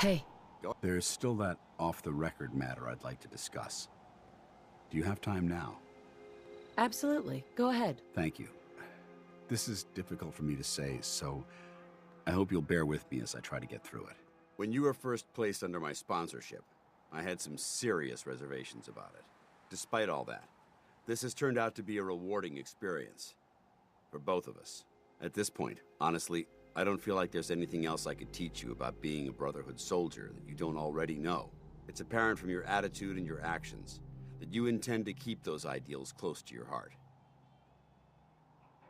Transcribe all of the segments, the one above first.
Hey, There's still that off-the-record matter I'd like to discuss. Do you have time now? absolutely. Go ahead. Thank you. This is difficult for me to say, so I hope you'll bear with me as I try to get through it. When you were first placed under my sponsorship, I had some serious reservations about it. Despite all that, this has turned out to be a rewarding experience. For both of us. At this point, honestly, I don't feel like there's anything else I could teach you about being a Brotherhood soldier that you don't already know. It's apparent from your attitude and your actions that you intend to keep those ideals close to your heart.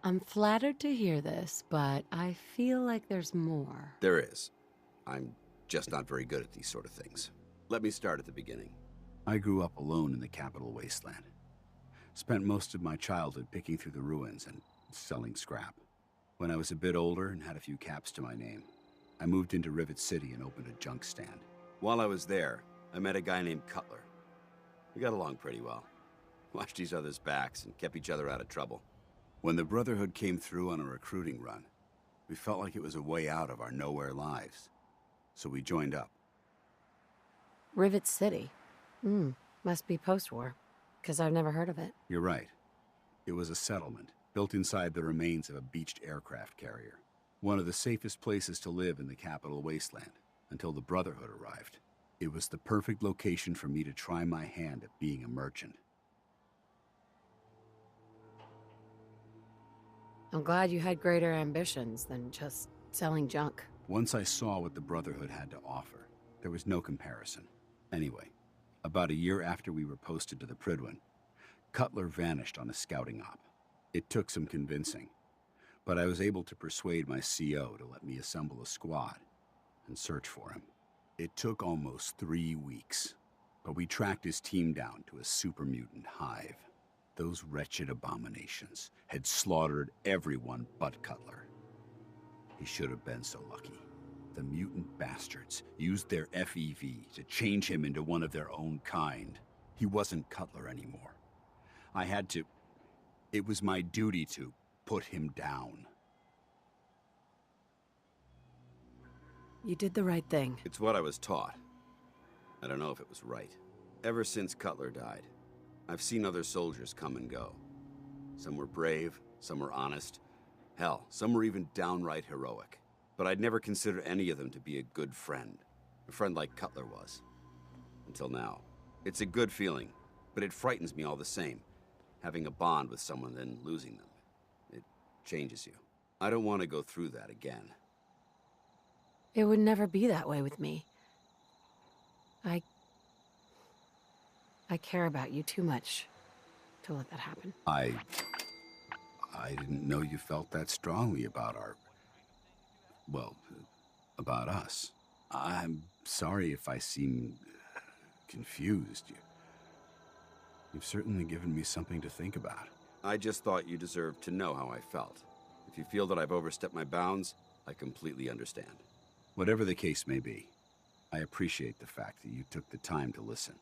I'm flattered to hear this, but I feel like there's more. There is. I'm just not very good at these sort of things. Let me start at the beginning. I grew up alone in the capital wasteland. Spent most of my childhood picking through the ruins and selling scrap. When I was a bit older and had a few caps to my name, I moved into Rivet City and opened a junk stand. While I was there, I met a guy named Cutler. We got along pretty well. Watched each other's backs and kept each other out of trouble. When the Brotherhood came through on a recruiting run, we felt like it was a way out of our nowhere lives. So we joined up. Rivet City? Must be post-war, because I've never heard of it. You're right. It was a settlement, built inside the remains of a beached aircraft carrier. One of the safest places to live in the capital wasteland, until the Brotherhood arrived. It was the perfect location for me to try my hand at being a merchant. I'm glad you had greater ambitions than just selling junk. Once I saw what the Brotherhood had to offer, there was no comparison. Anyway, about a year after we were posted to the Prydwen, Cutler vanished on a scouting op. It took some convincing, but I was able to persuade my CO to let me assemble a squad and search for him. It took almost 3 weeks, but we tracked his team down to a super mutant hive. Those wretched abominations had slaughtered everyone but Cutler. He should have been so lucky. The mutant bastards used their FEV to change him into one of their own kind. He wasn't Cutler anymore. I had to... It was my duty to put him down. You did the right thing. It's what I was taught. I don't know if it was right. Ever since Cutler died, I've seen other soldiers come and go. Some were brave, some were honest. Hell, some were even downright heroic. But I'd never considered any of them to be a good friend. A friend like Cutler was. Until now. It's a good feeling, but it frightens me all the same. Having a bond with someone, then losing them. It changes you. I don't want to go through that again. It would never be that way with me. I care about you too much to let that happen. I didn't know you felt that strongly about well, about us. I'm sorry if I seem confused. You've certainly given me something to think about. I just thought you deserved to know how I felt. If you feel that I've overstepped my bounds, I completely understand. Whatever the case may be, I appreciate the fact that you took the time to listen.